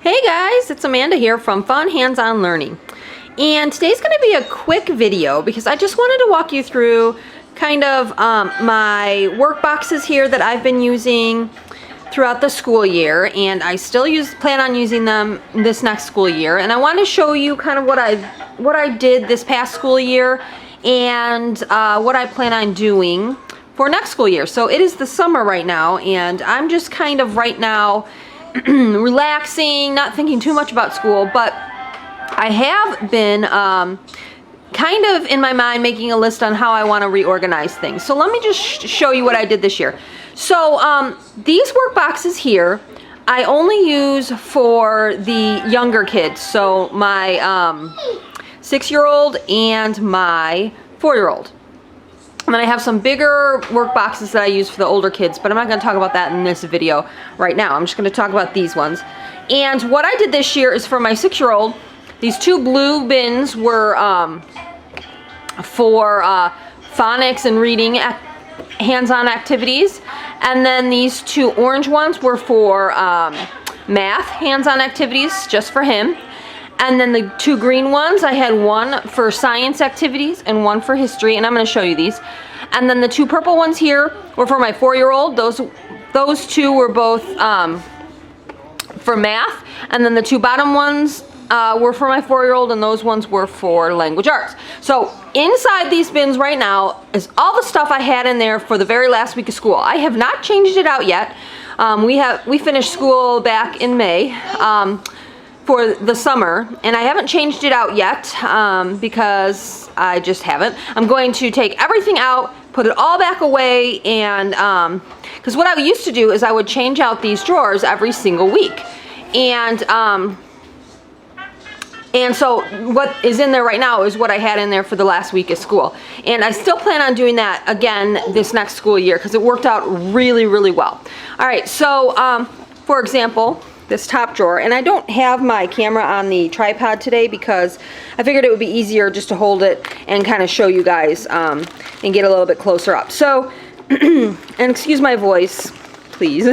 Hey guys, it's Amanda here from Fun Hands-On Learning. And today's going to be a quick video because I just wanted to walk you through kind of my work boxes here that I've been using throughout the school year, and I still plan on using them this next school year. And I want to show you kind of what I did this past school year and what I plan on doing for next school year. So it is the summer right now, and I'm just kind of right now relaxing, not thinking too much about school, but I have been kind of in my mind making a list on how I want to reorganize things. So let me just show you what I did this year. So these work boxes here I only use for the younger kids, so my 6-year-old and my 4-year-old. And then I have some bigger work boxes that I use for the older kids, but I'm not going to talk about that in this video right now. I'm just going to talk about these ones. And what I did this year is for my 6-year-old, these two blue bins were for phonics and reading hands-on activities. And then these two orange ones were for math hands-on activities, just for him. And then the two green ones, I had one for science activities and one for history, and I'm going to show you these. And then the two purple ones here were for my 4-year-old. Those two were both for math. And then the two bottom ones were for my 4-year-old, and those ones were for language arts. So inside these bins right now is all the stuff I had in there for the very last week of school. I have not changed it out yet. We finished school back in May. For the summer, and I haven't changed it out yet because I just haven't. I'm going to take everything out, put it all back away, and because what I used to do is I would change out these drawers every single week, and so what is in there right now is what I had in there for the last week of school, and I still plan on doing that again this next school year because it worked out really, really well. All right, so for example, this top drawer, and I don't have my camera on the tripod today because I figured it would be easier just to hold it and kind of show you guys and get a little bit closer up. So, and excuse my voice, please.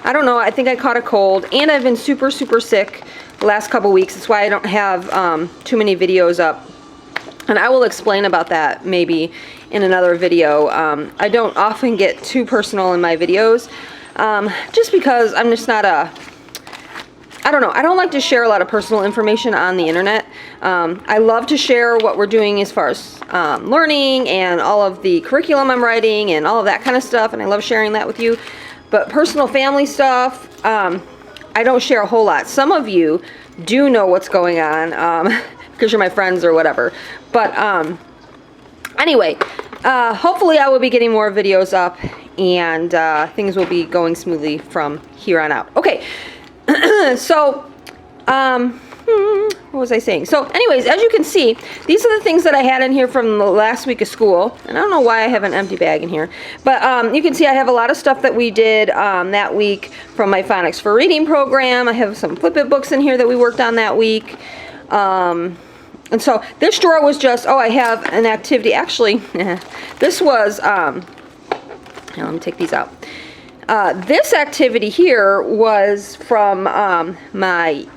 I don't know, I think I caught a cold, and I've been super, super sick the last couple weeks. That's why I don't have too many videos up. And I will explain about that maybe in another video. I don't often get too personal in my videos just because I'm just not I don't know, I don't like to share a lot of personal information on the internet. I love to share what we're doing as far as learning and all of the curriculum I'm writing and all of that kind of stuff, and I love sharing that with you. But personal family stuff, I don't share a whole lot. Some of you do know what's going on because you're my friends or whatever. But anyway, hopefully I will be getting more videos up, and things will be going smoothly from here on out. Okay. So, what was I saying? So, anyways, as you can see, these are the things that I had in here from the last week of school. And I don't know why I have an empty bag in here. But you can see I have a lot of stuff that we did that week from my Phonics for Reading program. I have some Flip It books in here that we worked on that week. And so this drawer was just, oh, I have an activity. Actually, this was, here, let me take these out. This activity here was from my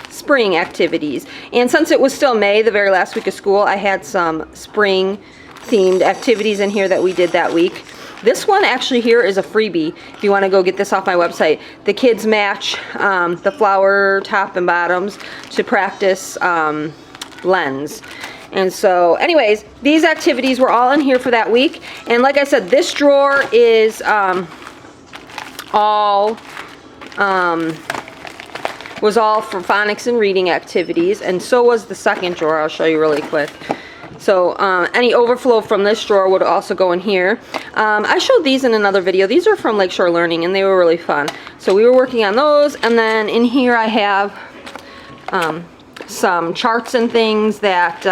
spring activities, and since it was still May, the very last week of school, I had some spring themed activities in here that we did that week. This one actually here is a freebie if you want to go get this off my website. The kids match the flower top and bottoms to practice lens. And so anyways, these activities were all in here for that week, and like I said, this drawer is was all for phonics and reading activities, and so was the second drawer. I'll show you really quick. So any overflow from this drawer would also go in here. I showed these in another video. These are from Lakeshore Learning, and they were really fun. So we were working on those, and then in here I have some charts and things that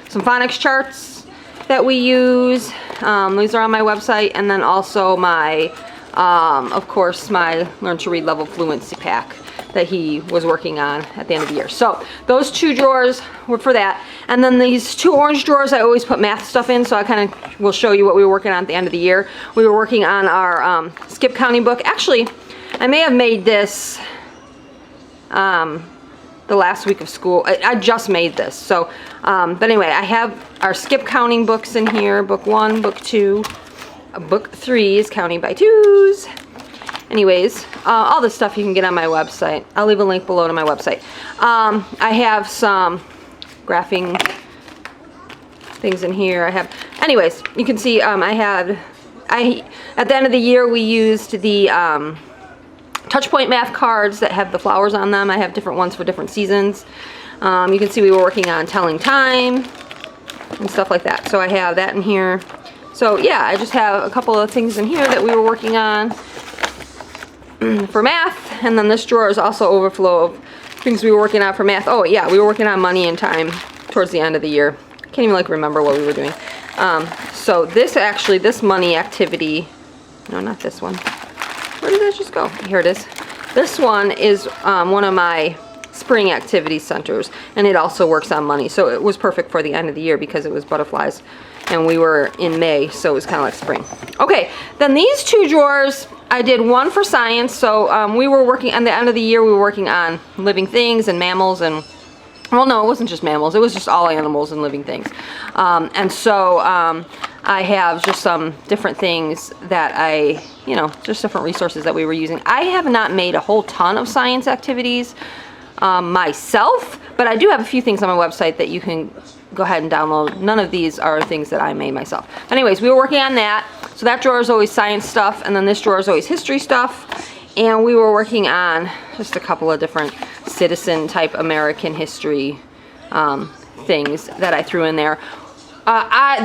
some phonics charts that we use. These are on my website, and then also my of course, my Learn to Read Level Fluency pack that he was working on at the end of the year. So those two drawers were for that. And then these two orange drawers, I always put math stuff in, so I kind of will show you what we were working on at the end of the year. We were working on our skip counting book. Actually, I may have made this the last week of school. I just made this. So, but anyway, I have our skip counting books in here. Book 1, Book 2, Book 3 is counting by twos. Anyways, all this stuff you can get on my website. I'll leave a link below to my website. I have some graphing things in here. Anyways, you can see at the end of the year we used the Touchpoint math cards that have the flowers on them. I have different ones for different seasons. You can see we were working on telling time and stuff like that. So I have that in here. So yeah, I just have a couple of things in here that we were working on for math, and then this drawer is also overflow of things we were working on for math. Oh yeah, we were working on money and time towards the end of the year. I can't even like remember what we were doing. So this money activity, no, not this one. Where did that just go? Here it is. This one is one of my spring activity centers, and it also works on money. So it was perfect for the end of the year because it was butterflies, and we were in May, so it was kind of like spring. Okay, then these two drawers, I did one for science. So we were working, at the end of the year, we were working on living things and mammals and, well, no, it wasn't just mammals. It was just all animals and living things. And so I have just some different things that just different resources that we were using. I have not made a whole ton of science activities myself, but I do have a few things on my website that you can go ahead and download. None of these are things that I made myself. Anyways, we were working on that. So that drawer is always science stuff, and then this drawer is always history stuff. And we were working on just a couple of different citizen type American history things that I threw in there.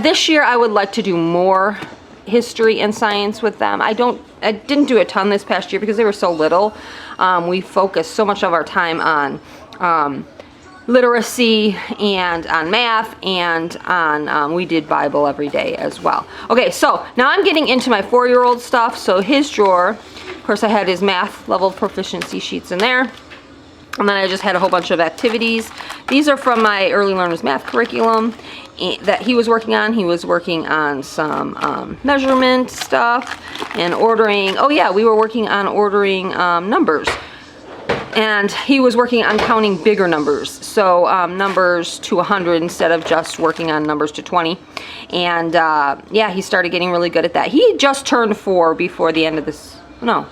This year I would like to do more history and science with them. I didn't do a ton this past year because they were so little. We focused so much of our time on literacy and on math, and on we did Bible every day as well. Okay, so now I'm getting into my 4-year-old stuff. So his drawer, of course, I had his math level proficiency sheets in there. And then I just had a whole bunch of activities. These are from my early learners math curriculum that he was working on. He was working on some measurement stuff and ordering. Oh yeah, we were working on ordering numbers. And he was working on counting bigger numbers. So numbers to 100 instead of just working on numbers to 20. And yeah, he started getting really good at that. He just turned 4 before the end of this. No,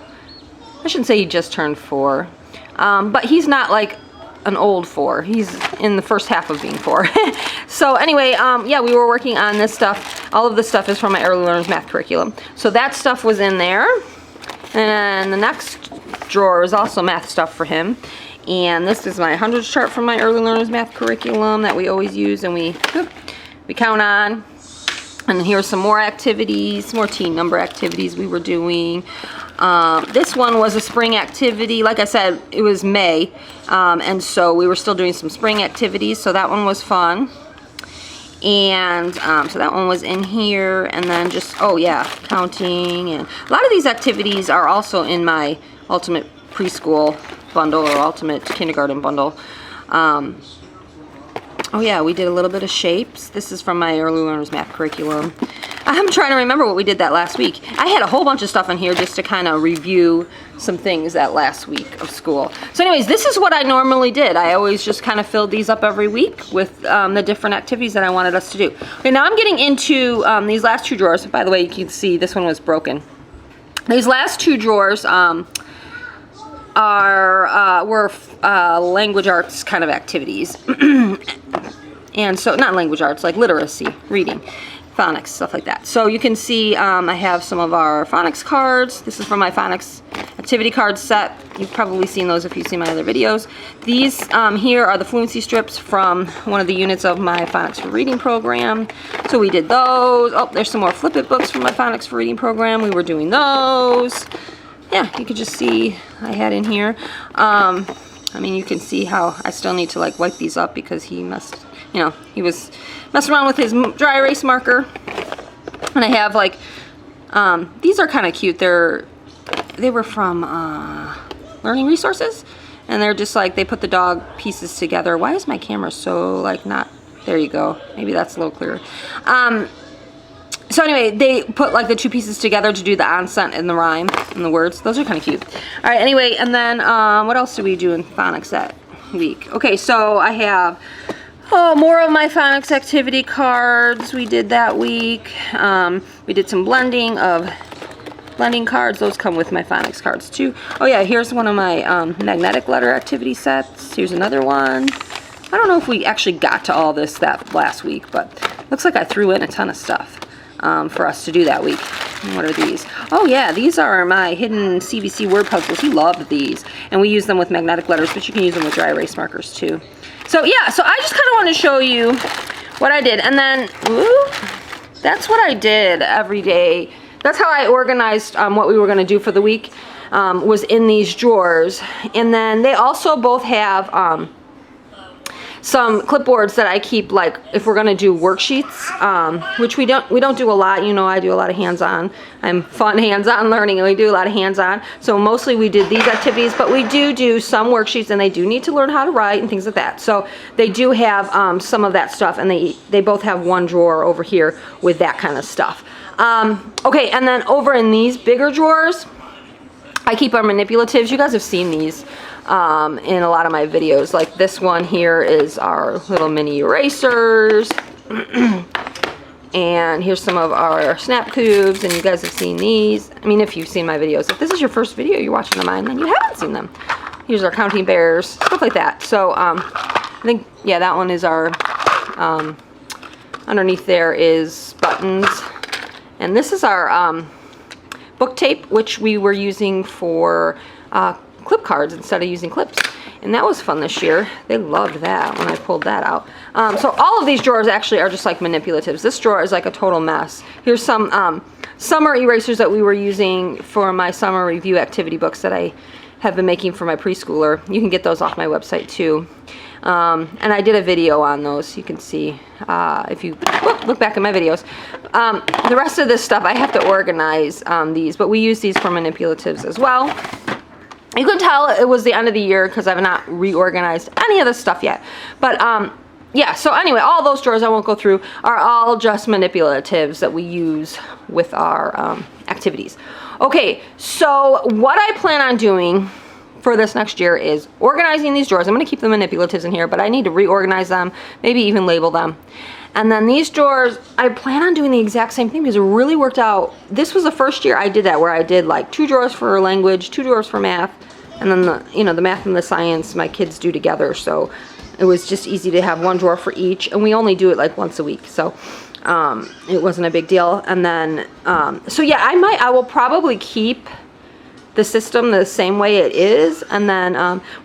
I shouldn't say he just turned 4. But he's not like an old 4. He's in the first half of being 4. So anyway, yeah, we were working on this stuff. All of this stuff is from my early learners math curriculum. So that stuff was in there. And the next drawer is also math stuff for him. And this is my hundreds chart from my early learners math curriculum that we always use and we count on. And here's some more activities, more teen number activities we were doing. This one was a spring activity. Like I said, it was May, and so we were still doing some spring activities, so that one was fun. And so that one was in here, and then just, oh yeah, counting. And a lot of these activities are also in my Ultimate Preschool bundle or Ultimate Kindergarten bundle. Oh yeah, we did a little bit of shapes. This is from my early learners math curriculum. I'm trying to remember what we did that last week. I had a whole bunch of stuff in here just to kind of review some things that last week of school. So anyways, this is what I normally did. I always just kind of filled these up every week with the different activities that I wanted us to do. Okay, now I'm getting into these last two drawers. By the way, you can see this one was broken. These last two drawers were language arts kind of activities. And so, not language arts, like literacy, reading, phonics, stuff like that. So you can see I have some of our phonics cards. This is from my phonics activity card set. You've probably seen those if you've seen my other videos. These here are the fluency strips from one of the units of my Phonics for Reading program. So we did those. Oh, there's some more Flip It books from my Phonics for Reading program. We were doing those. Yeah, you could just see I had in here. I mean, you can see how I still need to like wipe these up because he must, you know, he was messing around with his dry erase marker. And I have like, these are kind of cute. They were from Learning Resources, and they're just like, they put the dog pieces together. Why is my camera so like not, there you go. Maybe that's a little clearer. So anyway, they put like the two pieces together to do the accent and the rhyme and the words. Those are kind of cute. All right, anyway, and then what else did we do in phonics that week? Okay, so I have more of my phonics activity cards we did that week. We did some blending cards. Those come with my phonics cards too. Oh yeah, here's one of my magnetic letter activity sets. Here's another one. I don't know if we actually got to all this that last week, but looks like I threw in a ton of stuff for us to do that week. And what are these? Oh yeah, these are my hidden CBC word puzzles. He loved these. And we use them with magnetic letters, but you can use them with dry erase markers too. So yeah, so I just kind of want to show you what I did. And then, ooh, that's what I did every day. That's how I organized what we were going to do for the week, was in these drawers. And then they also both have some clipboards that I keep, like if we're gonna do worksheets, which we don't do a lot. You know, I do a lot of hands-on. I'm fun hands-on learning, and we do a lot of hands-on. So mostly we did these activities, but we do some worksheets, and they do need to learn how to write and things like that. So they do have some of that stuff, and they both have one drawer over here with that kind of stuff. Okay, and then over in these bigger drawers, I keep our manipulatives. You guys have seen these in a lot of my videos. Like this one here is our little mini erasers. And here's some of our snap cubes, and you guys have seen these. I mean, if you've seen my videos. If this is your first video you're watching of mine, then you haven't seen them. Here's our counting bears, stuff like that. So I think, yeah, that one is our, underneath there is buttons. And this is our book tape, which we were using for clip cards instead of using clips. And that was fun this year. They loved that when I pulled that out. So all of these drawers actually are just like manipulatives. This drawer is like a total mess. Here's some summer erasers that we were using for my summer review activity books that I have been making for my preschooler. You can get those off my website too. And I did a video on those. You can see if you look back at my videos. The rest of this stuff I have to organize these, but we use these for manipulatives as well. You can tell it was the end of the year because I've not reorganized any of this stuff yet. But yeah, so anyway, all those drawers I won't go through are all just manipulatives that we use with our activities. Okay, so what I plan on doing for this next year is organizing these drawers. I'm going to keep the manipulatives in here, but I need to reorganize them, maybe even label them. And then these drawers, I plan on doing the exact same thing because it really worked out. This was the first year I did that, where I did like 2 drawers for language, 2 drawers for math, and then the math and the science my kids do together. So it was just easy to have 1 drawer for each, and we only do it like once a week. So it wasn't a big deal. And then, so yeah, I will probably keep the system the same way it is. And then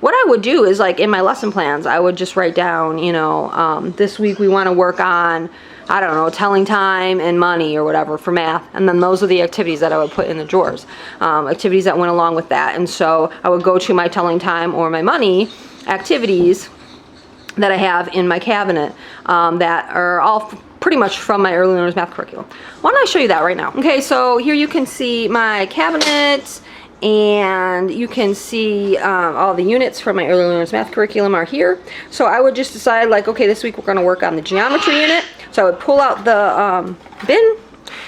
what I would do is, like in my lesson plans, I would just write down, you know, this week we want to work on, I don't know, telling time and money or whatever for math. And then those are the activities that I would put in the drawers, activities that went along with that. And so I would go to my telling time or my money activities that I have in my cabinet that are all pretty much from my early learners math curriculum. Why don't I show you that right now? Okay, so here you can see my cabinet, and you can see all the units from my early learners math curriculum are here. So I would just decide, like, okay, this week we're going to work on the geometry unit. So I would pull out the bin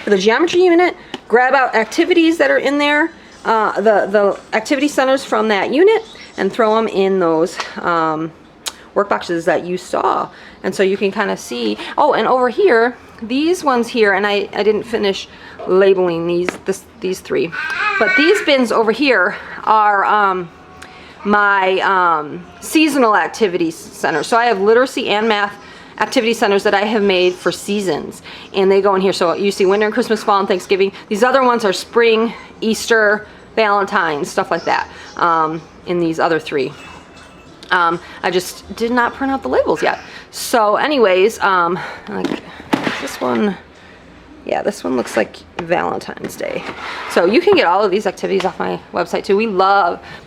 for the geometry unit, grab out activities that are in there, the activity centers from that unit, and throw them in those workboxes that you saw. And so you can kind of see, oh, and over here, these ones here, and I didn't finish labeling these 3, but these bins over here are my seasonal activity centers. So I have literacy and math activity centers that I have made for seasons, and they go in here. So you see winter, Christmas, fall, and Thanksgiving. These other ones are spring, Easter, Valentine's, stuff like that, in these other 3. I just did not print out the labels yet. So anyways, like this one, yeah, this one looks like Valentine's Day. So you can get all of these activities off my website too.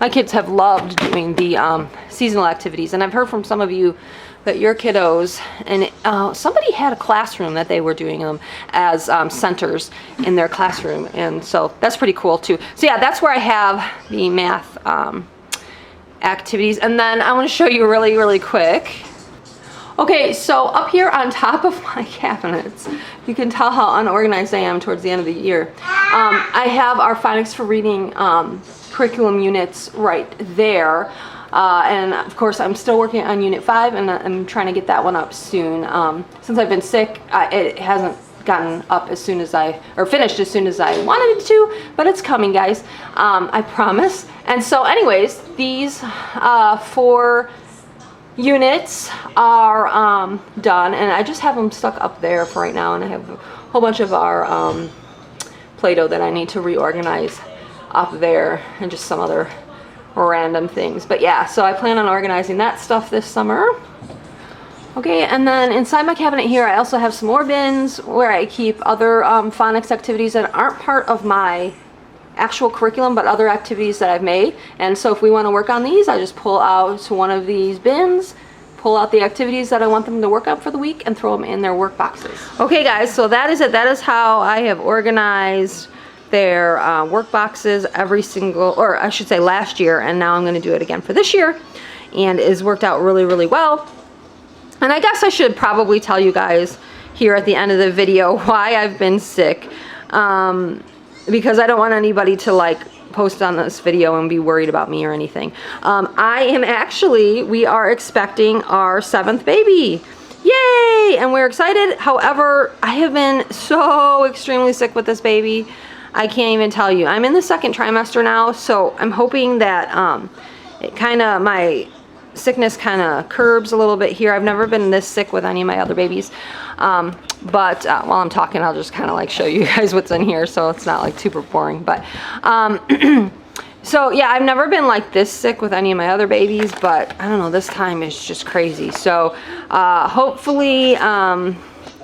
My kids have loved doing the seasonal activities, and I've heard from some of you that your kiddos, and somebody had a classroom that they were doing them as centers in their classroom, and so that's pretty cool too. So yeah, that's where I have the math activities. And then I want to show you really quick. Okay, so up here on top of my cabinets, you can tell how unorganized I am towards the end of the year. I have our Phonics for Reading curriculum units right there. And of course, I'm still working on Unit 5, and I'm trying to get that one up soon. Since I've been sick, it hasn't gotten up as soon as finished as soon as I wanted it to, but it's coming, guys. I promise. And so anyways, these 4 units are done, and I just have them stuck up there for right now, and I have a whole bunch of our Play-Doh that I need to reorganize up there, and just some other random things. But yeah, so I plan on organizing that stuff this summer. Okay, and then inside my cabinet here, I also have some more bins where I keep other phonics activities that aren't part of my actual curriculum, but other activities that I've made. And so if we want to work on these, I just pull out one of these bins, pull out the activities that I want them to work on for the week, and throw them in their work boxes. Okay guys, so that is it. That is how I have organized their work boxes every single, or I should say last year, and now I'm going to do it again for this year, and it's worked out really, really well. And I guess I should probably tell you guys here at the end of the video why I've been sick, because I don't want anybody to like post on this video and be worried about me or anything. We are expecting our 7th baby. Yay! And we're excited. However, I have been so extremely sick with this baby. I can't even tell you. I'm in the 2nd trimester now, so I'm hoping that my sickness kind of curbs a little bit here. I've never been this sick with any of my other babies. But while I'm talking, I'll just kind of like show you guys what's in here, so it's not like super boring. But so yeah, I've never been like this sick with any of my other babies, but I don't know, this time is just crazy. So hopefully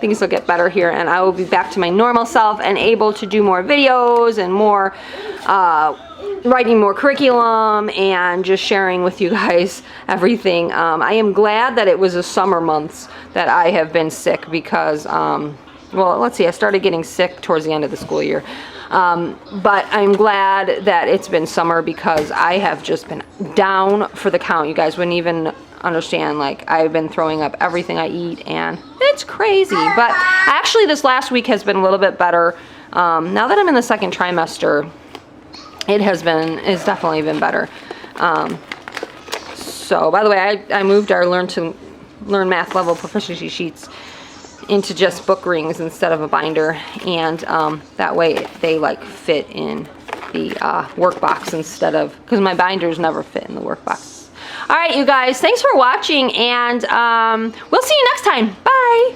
things will get better here, and I will be back to my normal self and able to do more videos and more writing more curriculum and just sharing with you guys everything. I am glad that it was the summer months that I have been sick, because well, let's see, I started getting sick towards the end of the school year, but I'm glad that it's been summer, because I have just been down for the count. You guys wouldn't even understand. Like, I've been throwing up everything I eat, and it's crazy. But actually this last week has been a little bit better. Now that I'm in the 2nd trimester, it's definitely been better. So by the way, I moved our learn math level proficiency sheets into just book rings instead of a binder, and that way they like fit in the workbox instead of, because my binders never fit in the workbox. All right, you guys, thanks for watching, and we'll see you next time. Bye.